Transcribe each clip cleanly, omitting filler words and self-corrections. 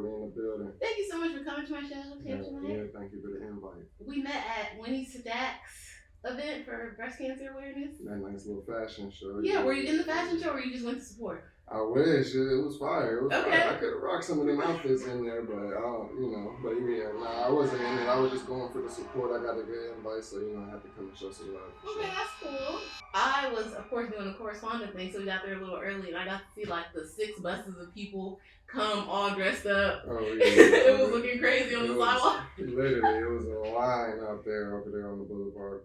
we in the building. Thank you so much for coming to my show, Tam Tonight. Yeah, thank you for the invite. We met at Winnie Sadak's event for breast cancer awareness. That nice little fashion show. Yeah, were you in the fashion show or you just went to support? I wish. It was fire. It was Okay. fire. I could have rocked some of them outfits in there, but but yeah, nah, I wasn't in it. I was just going for the support. I got a good invite, so I had to come and show some love. Okay, that's cool. I was, of course, doing the correspondent thing, so we got there a little early, and I got to see like the 6 buses of people come all dressed up. Oh yeah. It was looking crazy on the sidewalk. Literally, it was a line over there on the boulevard,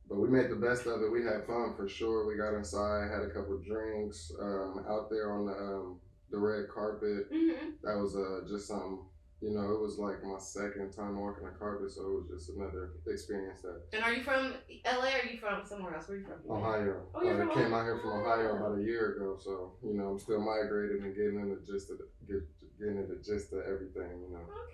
but we made the best of it. We had fun for sure. We got inside, had a couple drinks out there on the red carpet. Mm-hmm. That was just something. It was like my second time walking the carpet, so it was just another experience. And are you from LA or are you from somewhere else? Where are you from? Ohio. Oh, you're from came out here from Ohio about a year ago, so I'm still migrating and getting into the gist of everything.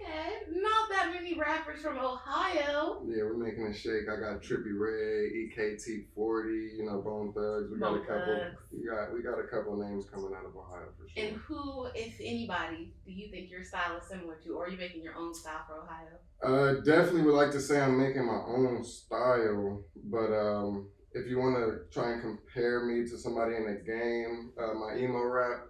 Okay, not that many rappers from Ohio. Yeah, we're making a shake. I got Trippie Redd, EKT40, Bone Thugs. We got a couple names coming out of Ohio for sure. And who, if anybody, do you think your style is similar to, or are you making your own style for Ohio? Definitely would like to say I'm making my own style, but if you want to try and compare me to somebody in the game, my emo rap,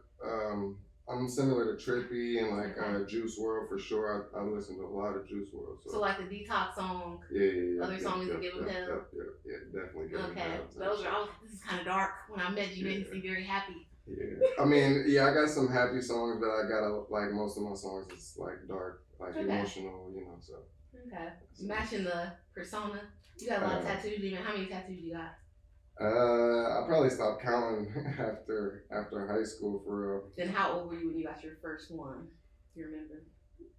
I'm similar to Trippie and like Juice WRLD for sure. I listen to a lot of Juice WRLD. So like the Detox song. Yeah. Other songs that give them hell. Yeah, definitely. Okay, those are. This is kind of dark. When I met you, made me seem very happy. Yeah, I mean, I got some happy songs, but I got like most of my songs is like dark, like emotional, So. Okay. Matching the persona. You got a lot of tattoos. How many tattoos you got? I probably stopped counting after high school for real. Then how old were you when you got your first one? Do you remember?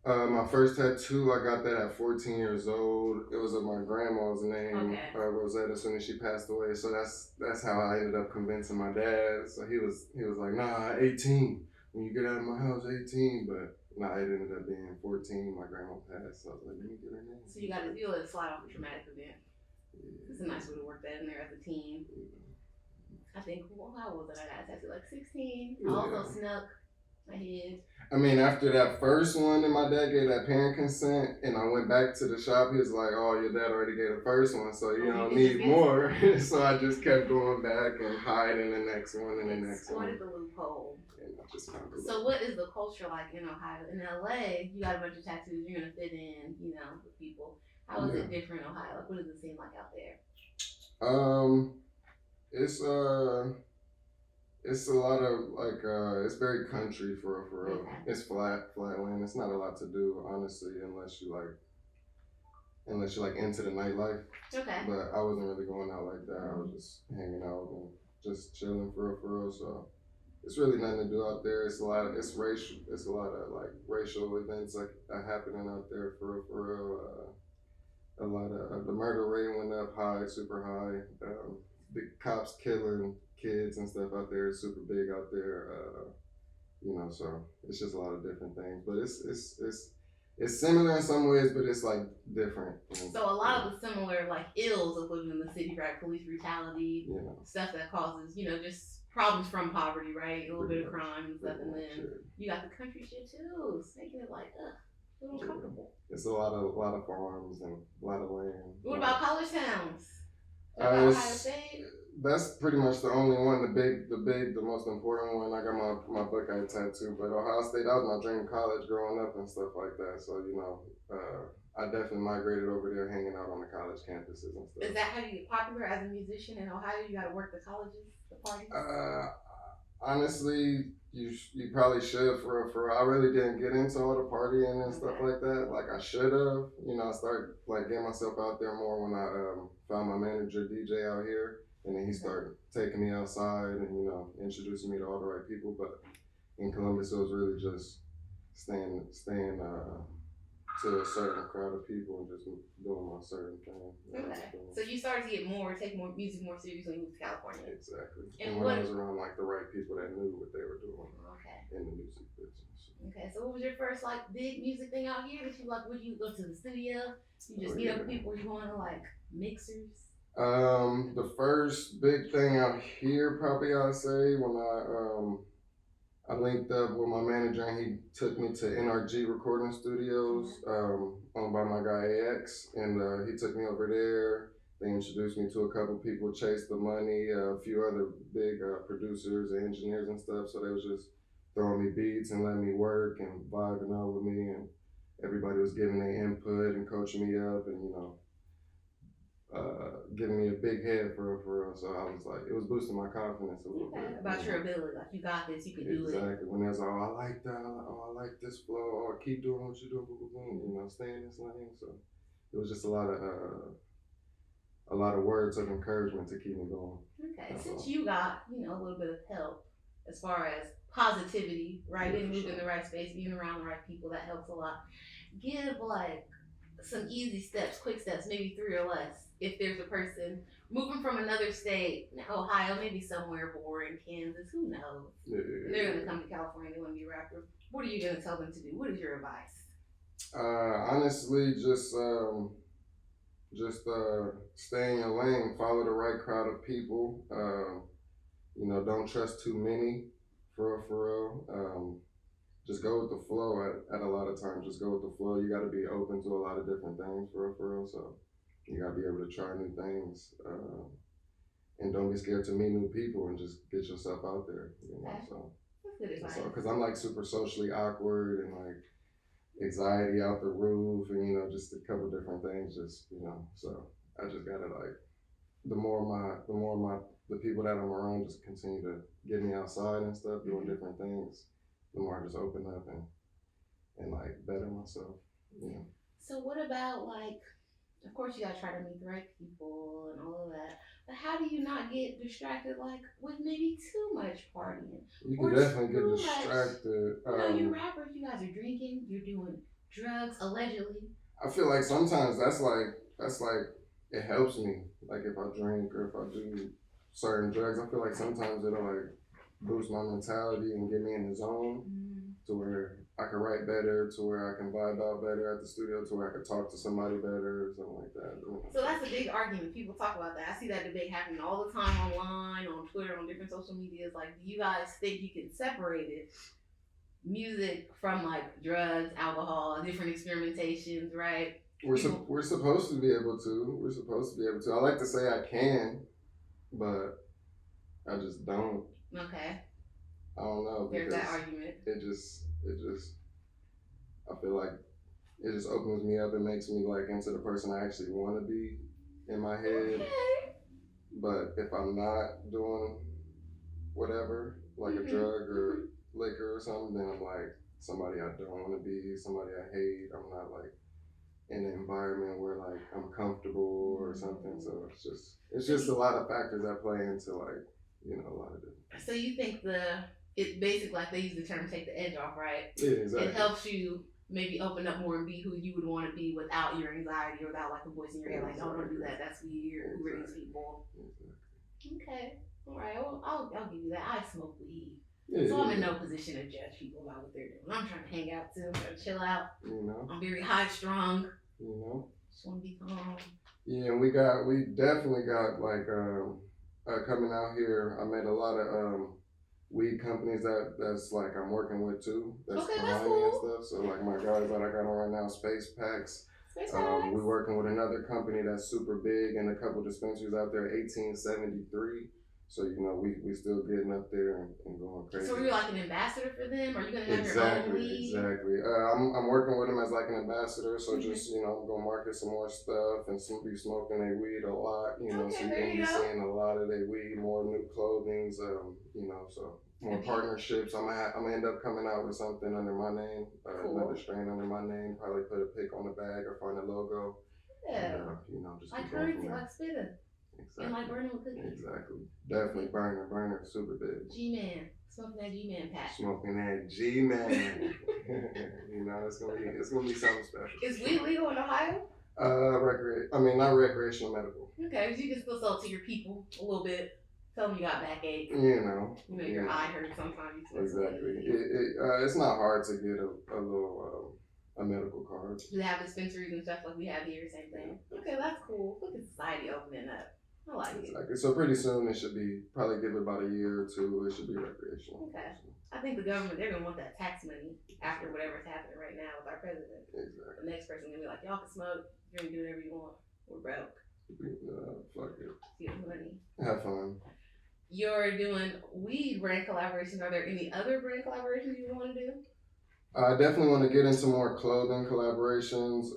My first tattoo, I got that at 14 years old. It was of my grandma's name, Rosetta, as soon as she passed away. So that's how I ended up convincing my dad. So he was like, nah, 18. When you get out of my house, 18. But nah, it ended up being 14. My grandma passed, so I was like, let me get her name. So you got to deal with slide off a traumatic event. Yeah. It's a nice way to work that in there as a teen. I think, how old was I got a tattoo? Like 16. I also snuck my head. I mean, after that first one, and my dad gave that parent consent, and I went back to the shop, he was like, oh, your dad already gave the first one, so you don't need more. So I just kept going back and hiding the next one and the next one. Exploited the loophole. So what is the culture like in Ohio? In LA, you got a bunch of tattoos, you're going to fit in, with people. How is it different in Ohio? Like, what does it seem like out there? It's a lot of it's very country for real. Okay. It's flat land. It's not a lot to do, honestly, unless you into the nightlife. Okay. But I wasn't really going out like that. I was just hanging out and just chilling for real. So it's really nothing to do out there. It's a lot of like racial events like happening out there for real. A lot of the murder rate went up high, super high. The cops killing kids and stuff out there is super big out there. So it's just a lot of different things. But it's similar in some ways, but it's like different. So a lot of the similar like ills of living in the city, right? Police brutality, stuff that causes, just problems from poverty, right? A little bit of crime and stuff, and then you got the country shit too. It's making it like a little uncomfortable. It's a lot of farms and a lot of land. What about college towns? Ohio State? That's pretty much the only one, the most important one. I got my Buckeye tattoo, but Ohio State, that was my dream college growing up and stuff like that. So, I definitely migrated over there hanging out on the college campuses and stuff. Is that how you get popular as a musician in Ohio? You got to work the colleges, the parties? Honestly, you probably should for real. I really didn't get into all the partying and stuff like that. Like I should have. I started like getting myself out there more when I found my manager DJ out here, and then he started taking me outside and introducing me to all the right people. But in Columbus, it was really just staying to a certain crowd of people and just doing my certain thing. Okay. So you started to take more music more seriously when you moved to California. Exactly. And when I was around like the right people that knew what they were doing. In the music business. Okay. So what was your first like big music thing out here? Would you go to the studio? You just meet up with people? Were you going to like mixers? The first big thing out here, probably I'd say when I linked up with my manager and he took me to NRG Recording Studios, owned by my guy AX, and he took me over there. They introduced me to a couple people, Chase the Money, a few other big producers and engineers and stuff. So they was just throwing me beats and letting me work and vibing out with me, and everybody was giving their input and coaching me up, and giving me a big head for real. So I was like, it was boosting my confidence a little bit. About your ability, like you got this, you can do it. Exactly. When there's, oh, I like that, I like this flow, oh, keep doing what you're doing, boom, boom, boom, stay in this lane. So it was just a lot of words of encouragement to keep me going. Okay, since you got, a little bit of help as far as positivity, right? And moving in the right space, being around the right people, that helps a lot. Give like some easy steps, quick steps, maybe 3 or less. If there's a person moving from another state, Ohio, maybe somewhere boring, Kansas, who knows? Yeah. And they're gonna come to California, they want to be a rapper. What are you gonna tell them to do? What is your advice? Honestly, just stay in your lane, follow the right crowd of people. Don't trust too many, for real. Just go with the flow at a lot of times. Just go with the flow. You got to be open to a lot of different things, for real. So you got to be able to try new things. And don't be scared to meet new people and just get yourself out there, Okay. So. That's good advice. So, because I'm like super socially awkward and like anxiety out the roof, and just a couple different things, so I just gotta like the people that I'm around just continue to get me outside and stuff, doing different things, the more I just open up and like better myself. So what about like, of course you gotta try to meet the right people and all of that, but how do you not get distracted like with maybe too much partying? You can definitely get distracted. You rappers, you guys are drinking, you're doing drugs allegedly. I feel like sometimes that's like it helps me. Like if I drink or if I do certain drugs, I feel like sometimes it'll like boost my mentality and get me in the zone to where I can write better, to where I can vibe out better at the studio, to where I can talk to somebody better or something like that. So that's a big argument. People talk about that. I see that debate happening all the time online, on Twitter, on different social medias. Like, do you guys think you can separate it? Music from like drugs, alcohol, different experimentations, right? We're supposed to be able to. We're supposed to be able to. I like to say I can, but I just don't. Okay. I don't know. There's that argument. It just. I feel like it just opens me up and makes me like into the person I actually want to be in my head. Okay. But if I'm not doing whatever, like a drug or liquor or something, then I'm like somebody I don't want to be, somebody I hate. I'm not like in an environment where like I'm comfortable or something. So it's just a lot of factors that play into like, a lot of different. So you think it basically, like they use the term take the edge off, right? Yeah, exactly. It helps you maybe open up more and be who you would want to be without your anxiety or without like a voice in your head like, no, don't do that, that's weird. Who are these people? Okay. All right, well, I'll give you that. I smoke weed. So I'm in no position to judge people about what they're doing. I'm trying to hang out too. I'm trying to chill out. I'm very high strung. Just want to be calm. Yeah, and we definitely got like coming out here. I met a lot of weed companies that's like I'm working with too. That's behind me and stuff. So like my guys that I got on right now, Space Packs. We're working with another company that's super big and a couple dispensaries out there, 1873. So we still getting up there and going crazy. So are you like an ambassador for them? Are you gonna have your own weed? Exactly. I'm working with them as like an ambassador. So just I'm gonna market some more stuff and be smoking their weed a lot. So you're gonna be seeing a lot of their weed, more new clothings. So more partnerships. I'm gonna end up coming out with something under my name, another strain under my name. Probably put a pic on the bag or find a logo. Yeah. And, just like currency, like spitting. Exactly. And like burning with cookies. Exactly. Definitely burner, super big. G-Man. Smoking that G-Man pack. Smoking that G-Man. It's gonna be something special. Is weed legal in Ohio? Not recreational, medical. Okay, so you can still sell it to your people a little bit. Tell them you got backache. Your eye hurts sometimes. Exactly. It's not hard to get a little a medical card. Do they have dispensaries and stuff like we have here? Same thing. Okay, that's cool. Look at society opening up. I like it. Exactly. So pretty soon it should be, probably give it about a year or two, it should be recreational. Okay. I think the government, they're going to want that tax money after whatever's happening right now with our president. Exactly. The next person's going to be like, y'all can smoke, drink, do whatever you want. We're broke. Fuck it. Get money. Have fun. You're doing weed brand collaborations. Are there any other brand collaborations you want to do? I definitely want to get into more clothing collaborations.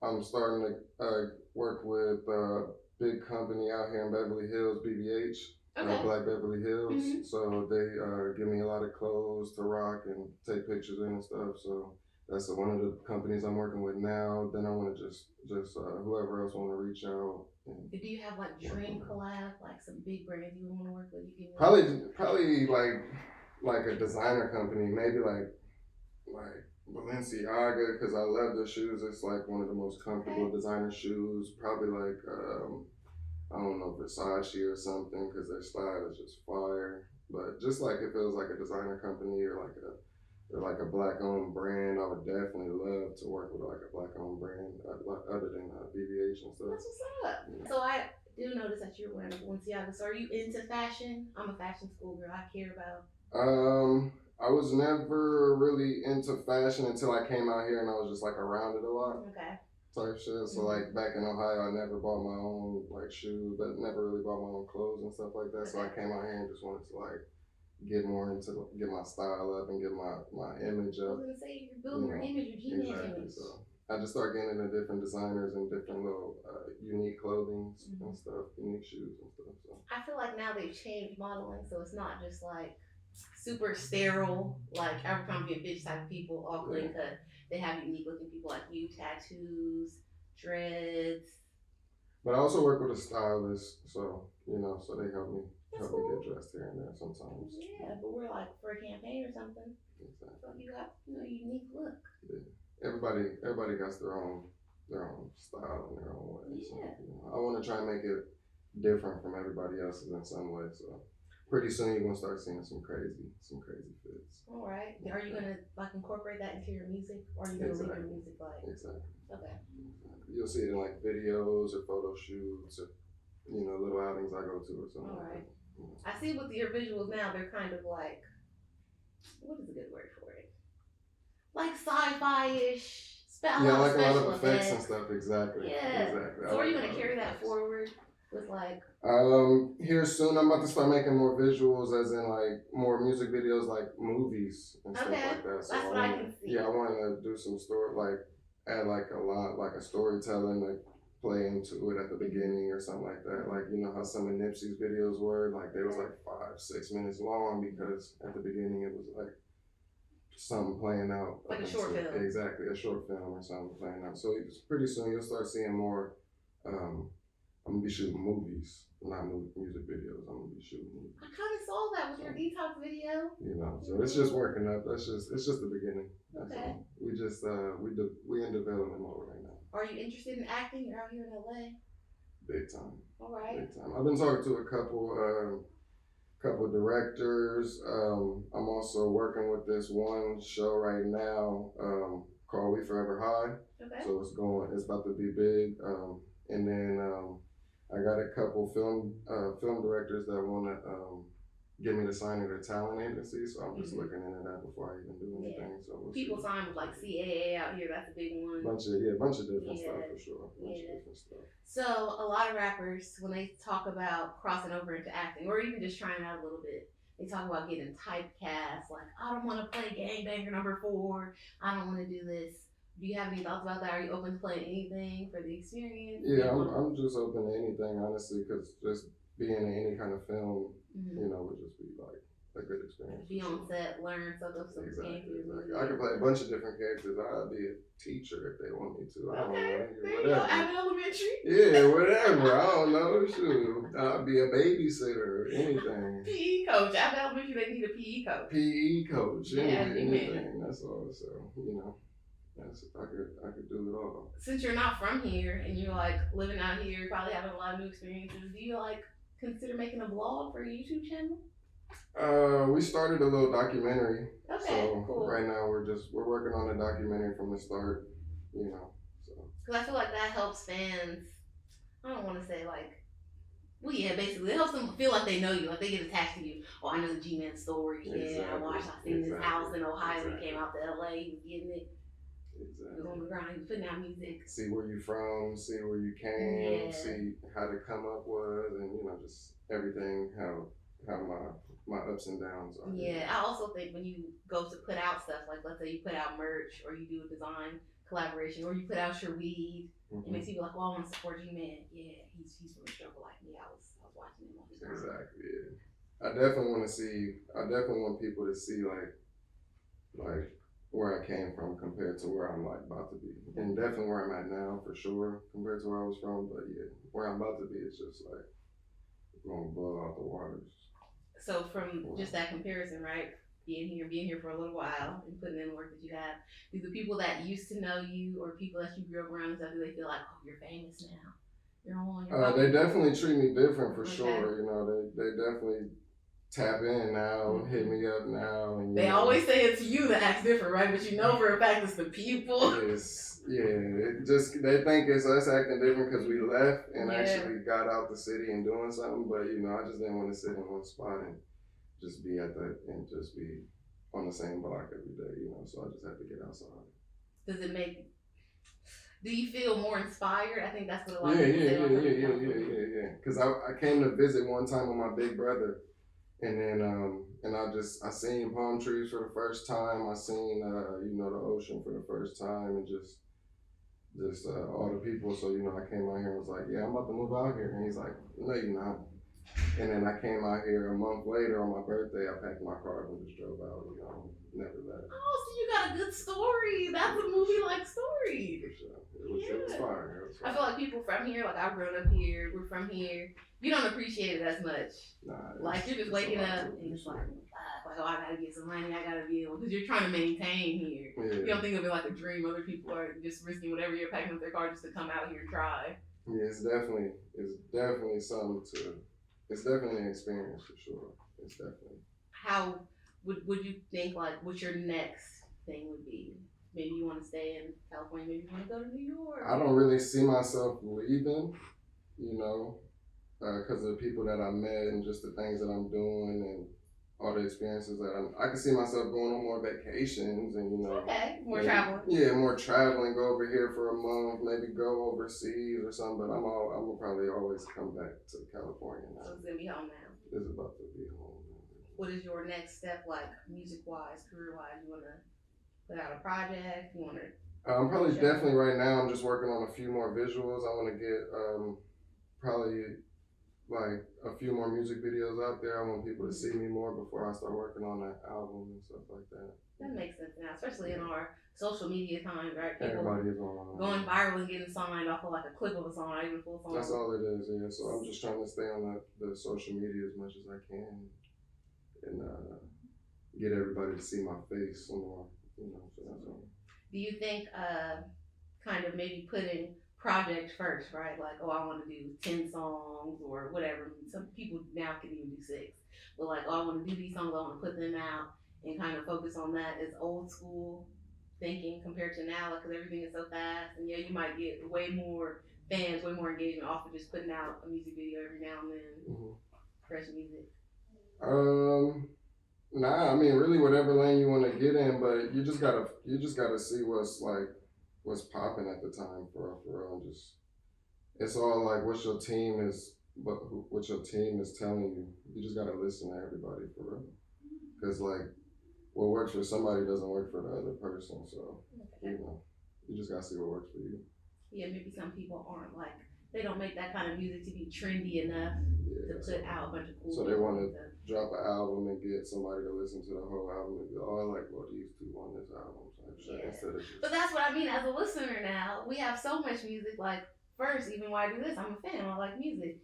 I'm starting to work with a big company out here in Beverly Hills, BBH, Black Beverly Hills. Mm-hmm. So they give me a lot of clothes to rock and take pictures in and stuff. So that's one of the companies I'm working with now. Then I want to just whoever else want to reach out. Do you have like dream collab, like some big brands you want to work with? You can probably like a designer company, maybe like Balenciaga, because I love the shoes. It's like one of the most comfortable designer shoes. Probably like I don't know, Versace or something, because their style is just fire. But just like if it was like a designer company or like a black-owned brand, I would definitely love to work with like a black-owned brand other than BBH and stuff. That's what's up. Yeah. So I do notice that you're wearing Balenciaga. So are you into fashion? I'm a fashion schoolgirl. I care about. I was never really into fashion until I came out here and I was just like around it a lot. Okay. Type shit. So like back in Ohio, I never bought my own like shoes, but never really bought my own clothes and stuff like that. Okay. So I came out here and just wanted to like get my style up and get my image up. I was gonna say you're building your image, your G-Man image. So I just start getting into different designers and different little unique clothing and stuff, unique shoes and stuff. So I feel like now they've changed modeling, so it's not just like super sterile, like Abercrombie and Fitch type of people, all clean cut. They have unique looking people like you, tattoos, dreads. But I also work with a stylist, so so they help me get dressed here and there sometimes. Yeah, but we're like for a campaign or something. Exactly. So you got a unique look. Yeah. Everybody got their own style in their own way. Yeah. So, I want to try and make it different from everybody else's in some way. So pretty soon you're gonna start seeing some crazy fits. All right. Are you gonna like incorporate that into your music, or are you gonna leave your music like? Exactly. Okay. You'll see it in like videos or photo shoots or little outings I go to or something. All right. I see with your visuals now, they're kind of like, what is a good word for it? Like sci-fi-ish. Like a lot of effects and stuff. Exactly. Yeah. Exactly. So are you gonna carry that forward? With like here soon I'm about to start making more visuals, as in like more music videos, like movies and stuff like that. So that's what I can see. Yeah, I want to do some story, like add like a lot, like a storytelling, like play into it at the beginning or something like that. Like how some of Nipsey's videos were, like they was like 5-6 minutes long because at the beginning it was like something playing out, like a short film. Exactly, a short film or something playing out. So pretty soon you'll start seeing more. I'm gonna be shooting movies, not music videos. I'm gonna be shooting movies. I kind of saw that with your detox video. So it's just working up. It's just the beginning. Okay. We just we in development mode right now. Are you interested in acting? You're out here in LA. Big time. All right. Big time. I've been talking to a couple directors. I'm also working with this one show right now called We Forever High. Okay. So it's about to be big. And then I got a couple film directors that want to get me to sign at a talent agency, so I'm just looking into that before I even do anything. Yeah. So people sign with like CAA out here. That's a big one. Bunch of different stuff for sure. Bunch of different stuff. So a lot of rappers, when they talk about crossing over into acting, or even just trying out a little bit, they talk about getting typecast. Like, I don't want to play gangbanger number 4. I don't want to do this. Do you have any thoughts about that? Are you open to playing anything for the experience? Yeah, I'm just open to anything, honestly, because just being in any kind of film, would just be like a good experience. Be on set, learn, soak up some exactly. I could play a bunch of different characters. I'd be a teacher if they want me to. I don't know. Whatever. Abbott Elementary? Yeah, whatever. I don't know. Shoot. I'd be a babysitter or anything. PE coach. Abbott Elementary, they need a PE coach. PE coach. Anything. That's all. So, I could do it all. Since you're not from here and you're like living out here, probably having a lot of new experiences, do you like consider making a vlog for a YouTube channel? We started a little documentary. Okay, so cool. Right now we're working on a documentary from the start, so. Because I feel like that helps fans. I don't want to say like Well, yeah, basically, it helps them feel like they know you, like they get attached to you. Oh, I know the G-Man story. Yeah, I seen his house in Ohio. He came out to LA. He was getting it. Exactly. He was on the ground. He was putting out music. See where you from. See where you came. See how the come up was, and just everything. How my ups and downs are. Yeah, I also think when you go to put out stuff, like let's say you put out merch or you do a design collaboration or you put out your weed, it makes people like, well, I want to support you, man. Yeah, he's from the struggle like me. I was watching him on his Exactly. Yeah. I definitely want people to see like where I came from compared to where I'm like about to be, and definitely where I'm at now for sure compared to where I was from. But yeah, where I'm about to be is just like going to blow out the waters. So from just that comparison, right? Being here for a little while and putting in the work that you have, do the people that used to know you or people that you grew up around, do they feel like, oh, you're famous now? You're on. They definitely treat me different for sure. They definitely tap in now, hit me up now. And, they always say it's you that acts different, right? But for a fact it's the people. Yes, yeah. They think it's us acting different because we left and actually got out the city and doing something. But I just didn't want to sit in one spot and just be just be on the same block every day. So I just had to get outside. Do you feel more inspired? I think that's what a lot of people say. Yeah. Because I came to visit one time with my big brother. And then, I seen palm trees for the first time. I seen, the ocean for the first time, and just all the people. So, I came out here and was like, yeah, I'm about to move out here. And he's like, no, you're not. And then I came out here a month later on my birthday. I packed my car up and just drove out. Never left. Oh, so you got a good story. That's a movie-like story. For sure. It was fire. I feel like people from here, like I've grown up here, we're from here. You don't appreciate it as much. Nah, like you're just waking up and it's like, oh, I gotta get some money, I gotta be able, because you're trying to maintain here. Yeah. You don't think of it like a dream. Other people are just risking whatever you're packing up their car just to come out here and try. Yeah, it's definitely something it's definitely an experience for sure. It's definitely. How would you think, like, what your next thing would be? Maybe you want to stay in California, maybe you want to go to New York. I don't really see myself leaving, because of the people that I met and just the things that I'm doing and all the experiences that I can see myself going on more vacations and, Okay, more traveling. Yeah, more traveling, go over here for a month, maybe go overseas or something, but I'm gonna probably always come back to California now. So it's gonna be home now. It's about to be home. What is your next step like, music-wise, career-wise? You want to put out a project? You want to? Probably definitely right now I'm just working on a few more visuals. I want to get probably like a few more music videos out there. I want people to see me more before I start working on that album and stuff like that. That makes sense now, especially in our social media times, right? People everybody is online. Going viral and getting signed off of like a clip of a song, not even a full song. That's all it is, yeah. So I'm just trying to stay on the social media as much as I can and get everybody to see my face more, so that's all. Do you think kind of maybe putting project first, right? Like, oh, I want to do 10 songs or whatever. Some people now can even do 6. But like, oh, I want to do these songs, I want to put them out and kind of focus on that is old school thinking compared to now, like, because everything is so fast. And yeah, you might get way more fans, way more engagement off of just putting out a music video every now and then. Fresh music. Nah, I mean, really whatever lane you want to get in, but you just gotta see what's popping at the time for real. Just it's all like what your team is telling you. You just gotta listen to everybody for real, because like what works for somebody doesn't work for the other person. So you just gotta see what works for you. Yeah, maybe some people aren't like. They don't make that kind of music to be trendy enough to put out a bunch of cool. So they want to drop an album and get somebody to listen to the whole album and be, oh, I like what these two on this album. Instead of just... But that's what I mean. As a listener now, we have so much music. Like, first, even why I do this, I'm a fan. I like music.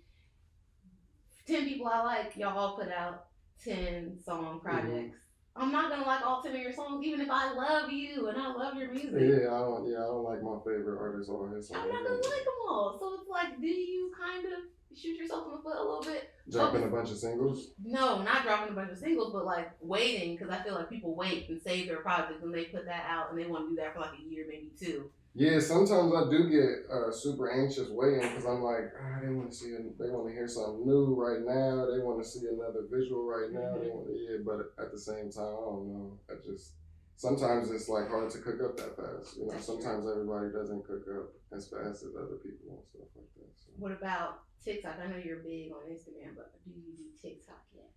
10 people I like, y'all all put out 10 song projects. I'm not gonna like all 10 of your songs, even if I love you and I love your music. Yeah, I don't like my favorite artist or his songs. I'm not gonna like them all. So it's like, do you kind of shoot yourself in the foot a little bit? Dropping a bunch of singles? No, not dropping a bunch of singles, but like waiting, because I feel like people wait and save their projects and they put that out and they want to do that for like a year, maybe 2. Yeah, sometimes I do get super anxious waiting because I'm like, they want to see, they want to hear something new right now. They want to see another visual right now. They want to, yeah, but at the same time, I don't know. I just sometimes it's like hard to cook up that fast. You know, sometimes everybody doesn't cook up as fast as other people and stuff like that. So. What about TikTok? I know you're big on Instagram, but do you do TikTok yet?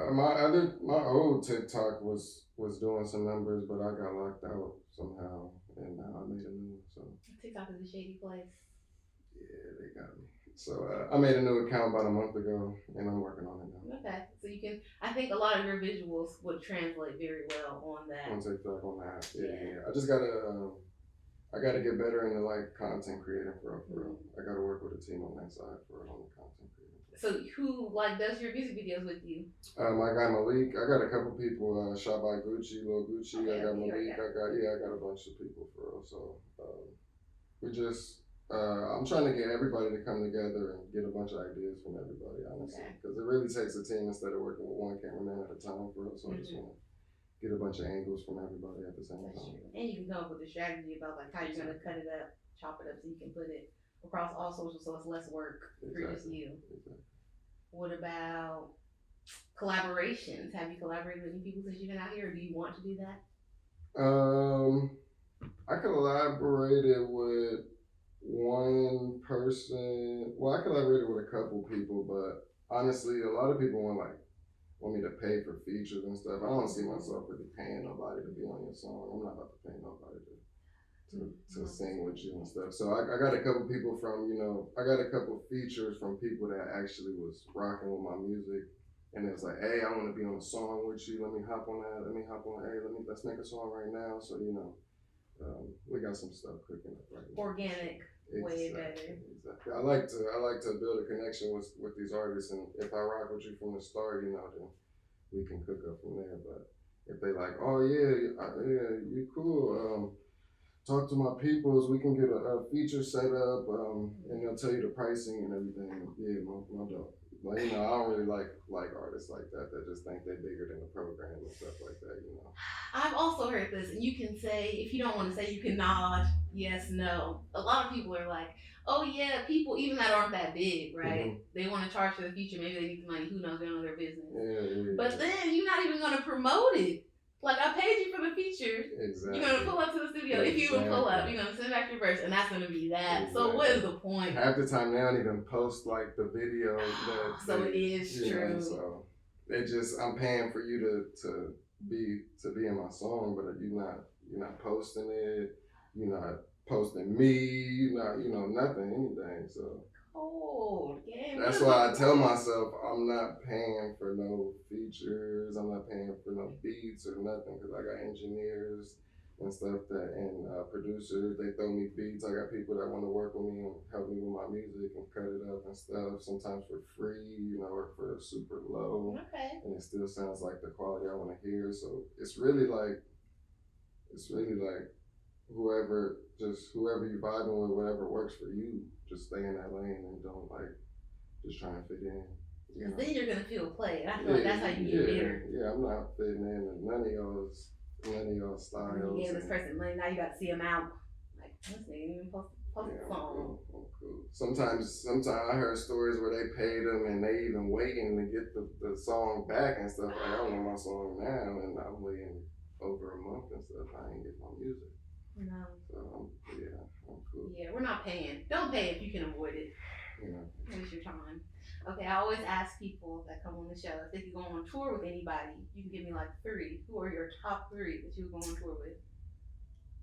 My old TikTok was doing some numbers, but I got locked out somehow, and now I made a new one. So TikTok is a shady place. yeah, they got me. So I made a new account about a month ago, and I'm working on it now. Okay, so you can. I think a lot of your visuals would translate very well on that. On TikTok, on that. Yeah. I gotta get better into like content creating for real. I gotta work with a team on that side for on the content creating. So who like does your music videos with you? My guy Malik. I got a couple people. Shot by Gucci, Lil Gucci. Okay, I got Malik. I got a bunch of people for real. So we just. I'm trying to get everybody to come together and get a bunch of ideas from everybody, honestly, because it really takes a team instead of working with one cameraman at a time for real. So I just want to get a bunch of angles from everybody at the same time. And you can come up with a strategy about like how you're gonna cut it up, chop it up, so you can put it across all socials, so it's less work for just you. Exactly. What about collaborations? Have you collaborated with any people since you've been out here, or do you want to do that? I collaborated with one person. Well, I collaborated with a couple people, but honestly, a lot of people want me to pay for features and stuff. I don't see myself really paying nobody to be on your song. I'm not about to pay nobody to sing with you and stuff. So I got a couple people from, I got a couple features from people that actually was rocking with my music. And it was like, hey, I want to be on a song with you. Let me hop on that. Hey, let's make a song right now. So, we got some stuff cooking up right now. Organic. Way better. Exactly. I like to build a connection with these artists, and if I rock with you from the start, then we can cook up from there. But if they like, oh yeah, you cool. Talk to my peoples. We can get a feature set up, and they'll tell you the pricing and everything. Yeah, my dog. Like, I don't really like artists like that just think they're bigger than the program and stuff like that, I've also heard this, and you can say, if you don't want to say, you can nod, yes, no. A lot of people are like, oh yeah, people even that aren't that big, right? Mm-hmm. They want to charge for the feature, maybe they need the money, who knows, they don't know their business. Yeah. But then you're not even going to promote it. Like, I paid you for the feature. Exactly. You're going to pull up to the studio. If you even pull up, you're going to send back your verse, and that's going to be that. Exactly. So what is the point? Half the time, they don't even post, like, the video. So it is true. So I'm paying for you to be in my song, but you're not posting it. You're not posting me. You're not, nothing, anything. So. That's why I tell myself I'm not paying for no features. I'm not paying for no beats or nothing because I got engineers and stuff and producers. They throw me beats. I got people that want to work with me and help me with my music and cut it up and stuff. Sometimes for free, or for super low. Okay. And it still sounds like the quality I want to hear. So it's really like whoever you vibing with, whatever works for you, just stay in that lane and don't just try and fit in. Because then you're gonna feel played. I feel like that's how you get bitter. Yeah, I'm not fitting in with none of y'all styles. You gave this person money, now you got to see them out. Like, this nigga even post a song. I'm cool. Sometimes I heard stories where they paid them and they even waiting to get the song back and stuff. Like, I want my song now, and I'm waiting over a month and stuff. I ain't get my music. No. So I'm cool. Yeah, we're not paying. Don't pay if you can avoid it. Waste your time. Okay, I always ask people that come on the show if they could go on tour with anybody. You can give me like 3. Who are your top 3 that you would go on tour with?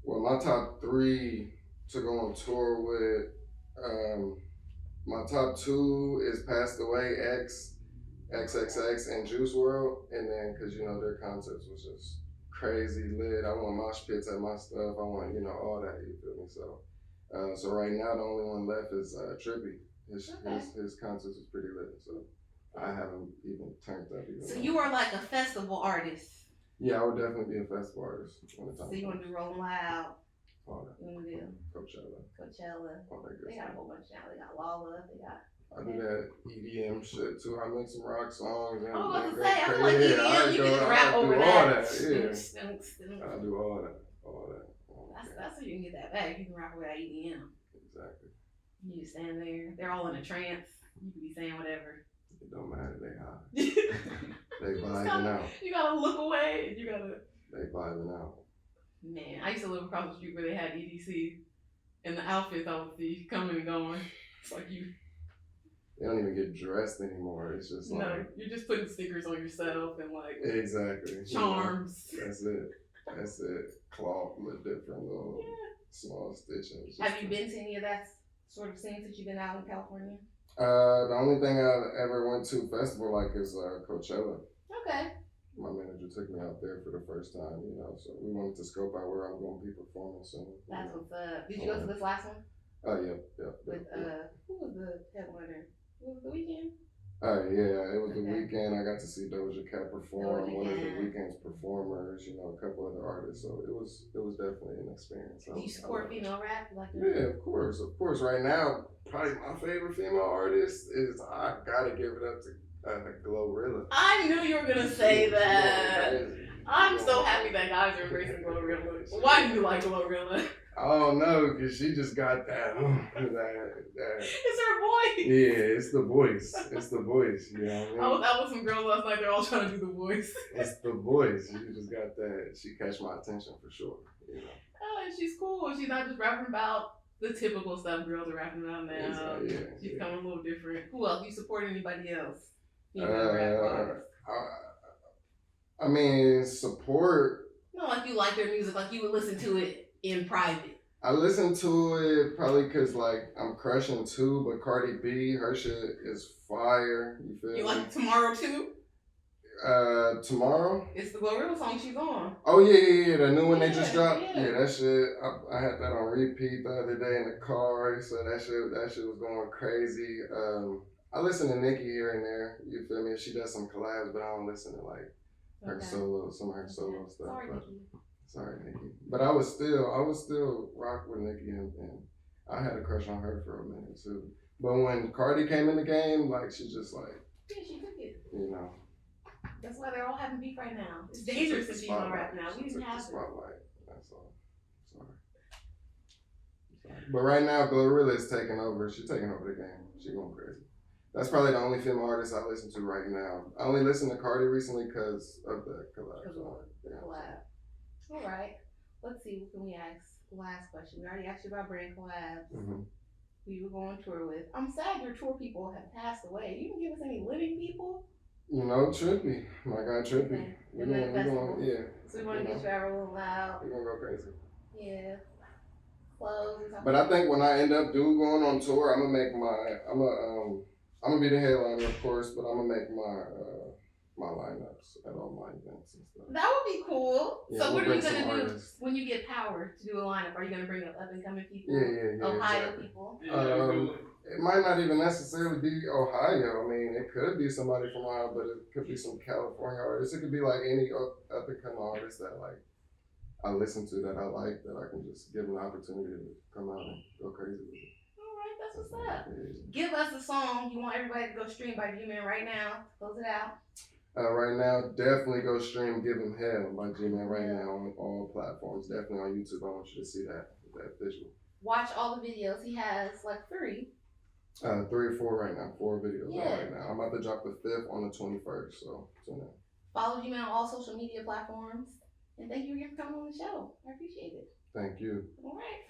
Well, my top 3 to go on tour with, my top 2 is Passed Away, XXX, and Juice WRLD, and then because their concerts was just crazy lit. I want mosh pits at my stuff. I want all that. You feel me? So right now the only one left is Trippy. His concerts is pretty lit. So I haven't even turned up. So you are like a festival artist. Yeah, I would definitely be a festival artist. So you want to do Rolling Loud? All that. You want to do Coachella. All that good they got a whole bunch now. They got Lala. They got. I do that EDM shit too. I make some rock songs. And I was about to say, I feel like EDM, you can just rap over that. I do all that. That's so you can get that back. You can rock with that EDM. Exactly. You just stand there. They're all in a trance. You can be saying whatever. It don't matter. They high. They vibing out. You gotta look away. You gotta. They vibing out. Man, I used to live across the street where they had EDC, and the outfits I would see coming and going. It's like you. They don't even get dressed anymore. It's just like. No, you're just putting stickers on yourself and like. Exactly. Charms. You know, that's it. Cloth with different little small stitches. Have you been to any of that sort of scene since you've been out in California? The only thing I ever went to festival like is Coachella. Okay. My manager took me out there for the first time, you know, so we wanted to scope out where I'm going to be performing soon. That's what's up. Did you go to this last one? Oh, yeah. With, who was the headliner? Was it The Weeknd? Yeah, it was The Weeknd. I got to see Doja Cat perform, one of The Weeknd's performers, you know, a couple other artists, so it was definitely an experience. Do you support female rap? Yeah, of course. Right now, probably my favorite female artist is, I gotta give it up to Glorilla. I knew you were gonna say that. I'm so happy that guys are embracing Glorilla. Why do you like Glorilla? I don't know, because she just got that. It's her voice. Yeah, it's the voice. It's the voice, you know what I mean? I was out with some girls last night, they're all trying to do the voice. It's the voice. She just got that. She catch my attention for sure, you know. Oh, and she's cool. She's not just rapping about the typical stuff girls are rapping about now. She's coming a little different. Who else? You support anybody else? I mean, support. No, like you like their music, like you would listen to it in private. I listen to it probably because like I'm crushing too, but Cardi B, her shit is fire. You feel me? You like Tomorrow too? Tomorrow? It's the Glorilla song she's on. Oh yeah, the new one they just dropped. Yeah, that shit. I had that on repeat the other day in the car, so that shit was going crazy. I listen to Nicki here and there. You feel me? She does some collabs, but I don't listen to like her solo, some of her solo stuff. Sorry, Nicki. But I was still rock with Nicki, and I had a crush on her for a minute too. But when Cardi came in the game, like she just like. Yeah, she took it. You know. That's why they're all having beef right now. It's dangerous to be on rap now. We didn't have spotlight. That's all. Sorry. But right now, Glorilla is taking over. She's taking over the game. She's going crazy. That's probably the only female artist I listen to right now. I only listened to Cardi recently because of the collab. The collab. All right. Let's see. What can we ask? Last question. We already asked you about brand collabs. Mm-hmm. Who you were going on tour with. I'm sad your tour people have passed away. You can give us any living people? You know, Trippy. My guy Trippy. Okay. We're going, yeah. So we want to get you out rolling loud. We're going to go crazy. Yeah. Clothes. But I think when I end up going on tour, I'm gonna be the headliner, of course, but I'm gonna make my lineups at all my events and stuff. That would be cool. Yeah, so what are you gonna do when you get power to do a lineup? Are you gonna bring up and coming people? Yeah. Ohio exactly. people. It might not even necessarily be Ohio. I mean, it could be somebody from Ohio, but it could be some California artists. It could be like any up and coming artist that like I listen to that I like, that I can just give them the opportunity to come out and go crazy with it. That's what's up. Give us a song you want everybody to go stream by G-Man right now. Close it out. Right now, definitely go stream Give 'Em Hell by G-Man right now on all platforms. Definitely on YouTube. I want you to see that visual. Watch all the videos. He has like 3. 3 or 4 right now. 4 videos right now. I'm about to drop the 5th on the 21st. So tune in. Follow G-Man on all social media platforms. And thank you again for coming on the show. I appreciate it. Thank you. All right.